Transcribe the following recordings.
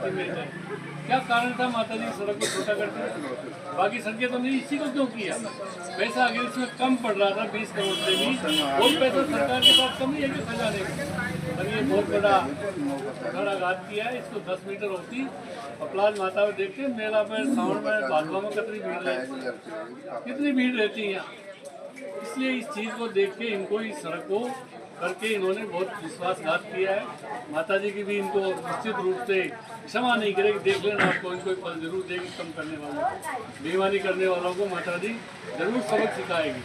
स्थिति में है। क्या कारण था माता जी सड़क को छोटा करते? बाकी सड़कें तो नहीं, इसी को क्यों किया? पैसा अगर इसमें कम पड़ रहा था 20 करोड़ से भी, वो पैसा सरकार के पास कम ही है कि खजाने में। और ये बहुत बड़ा आघात किया है। इसको 10 मीटर होती और प्लाज माता में देखते मेला में सावन में भादवा में कितनी भीड़ रहती, कितनी भीड़ रहती है यहाँ। इसलिए इस चीज़ को देख के इनको इस सड़क को करके इन्होंने बहुत विश्वासघात किया है। माता जी की भी इनको निश्चित रूप से क्षमा नहीं करेगी। देख लेना, आपको इनको एक पल जरूर देगी। कम करने वालों को, बेईमानी करने वालों को माता जी जरूर सबक सिखाएगी।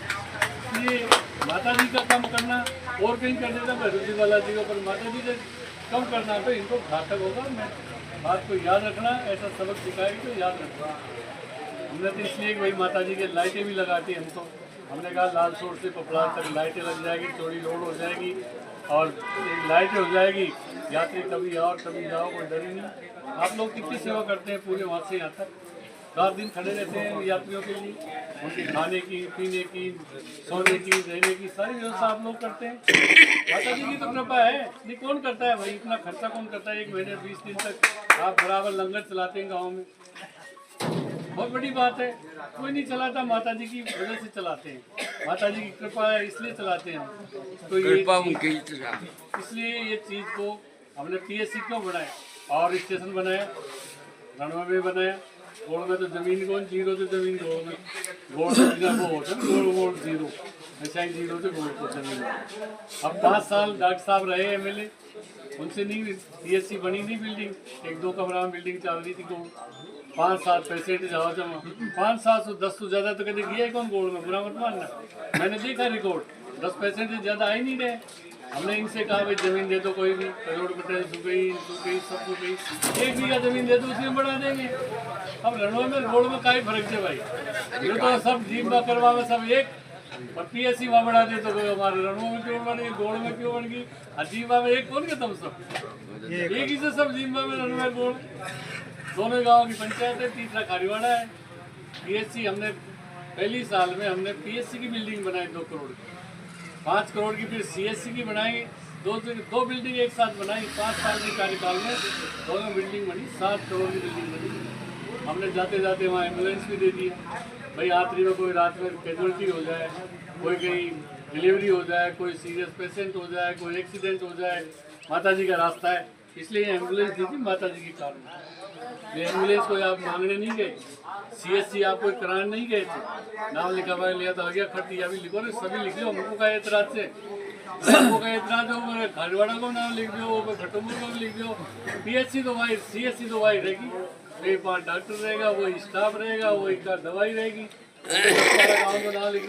इसलिए माता जी का कम करना और कहीं कर देता भैरव वाला जी को, पर माता जी से कम करना तो इनको घातक होगा। मैं बात को याद रखना, ऐसा सबक सिखाएगी तो याद रखना। हमने तो इसलिए भाई माता जी के लाइटें भी लगाती है हमको। हमने कहा लाल सोर से पपड़ा तक लाइटें लग जाएगी, चौड़ी रोड हो जाएगी और लाइटें हो जाएगी। यात्री कभी आओ कभी जाओ, कोई डर ही नहीं। आप लोग कितनी सेवा करते हैं पूरे वहाँ से यहाँ तक, 4 दिन खड़े रहते हैं यात्रियों के लिए। उनके खाने की, पीने की, सोने की, रहने की सारी व्यवस्था आप लोग करते हैं। माता जी की तो कृपा है। नहीं कौन करता है भाई, इतना खर्चा कौन करता है? 1 महीने 20 दिन तक आप बराबर लंगर चलाते हैं गाँव में, बहुत बड़ी बात है। कोई नहीं चलाता, माता जी की वजह से चलाते हैं। माता जी की कृपा है इसलिए चलाते हैं। तो ये इसलिए ये चीज़ को हमने पीएससी क्यों बनाया और स्टेशन बनाया, रणवा में बनाया। गोड़ में तो जमीन कौन, जीरो तो जमीन गोड़ में, गोड़ वो होता है गोड़ जीरो, ऐसा ही जीरो से गोड़ को जमीन। अब 5 साल डॉक्टर साहब रहे एमएलए, उनसे नहीं पीएससी बनी नहीं बिल्डिंग। 1-2 कमरा में बिल्डिंग चल रही थी गोड़। 5-7 पेशेंट जाओ जमा, 5-7 से ज़्यादा तो कभी गया ही कौन गोड़ में, बुरा मत मानना। मैंने देखा रिकॉर्ड, 10 पेशेंट से ज़्यादा आ ही नहीं रहे। हमने इनसे कहा भाई ज़मीन दे दो, कोई भी करोड़ रुपये सूख गई सब सूख गई, 1 बीघा ज़मीन दे दो, उसी में बढ़ा देंगे। अब रणवा में रोड में का ही फर्क है भाई, ये तो सब जीवा करवा में सब एक, और पीएससी वहाँ बढ़ा दे तो हमारे रणवा में क्यों बढ़ गई, गोड़ में क्यों बढ़ गई? जीवा में एक कौन के तुम सब एक ही से सब जीवा में रणवा गोड़। दोनों गाँव की पंचायत है, तीसरा खारीवाड़ा है। पीएससी हमने पहली साल में हमने पीएससी की बिल्डिंग बनाई 2 करोड़ की, 5 करोड़ की, फिर सीएससी की बनाई, 2 बिल्डिंग एक साथ बनाई। 5 साल के कार्यकाल में दोनों बिल्डिंग बनी, 7 करोड़ की बिल्डिंग बनी। हमने जाते जाते वहाँ एम्बुलेंस भी दे दी भाई, यात्री में कोई रात में कैजुअल्टी हो जाए, कोई कहीं डिलीवरी हो जाए, कोई सीरियस पेशेंट हो जाए, कोई एक्सीडेंट हो जाए, माता जी का रास्ता है, इसलिए एम्बुलेंस दी थी माता जी के कारण। ये एम्बुलेंस कोई आप मांगने नहीं गए, सीएससी आप कोई कराने नहीं गए थे। नाम लिखा हुआ लिया तो आ गया, खत या भी लिखो रे, सभी लिख लो। हमको का एतराज से, हमको का एतराज हो, खारीवाड़ा को नाम लिख दो, खटुमपुर को लिख दो। पीएससी तो भाई, सीएससी तो भाई रहेगी, 5 डॉक्टर रहेगा, वही स्टाफ रहेगा, वही का दवाई रहेगी। गाँव में नाम लिख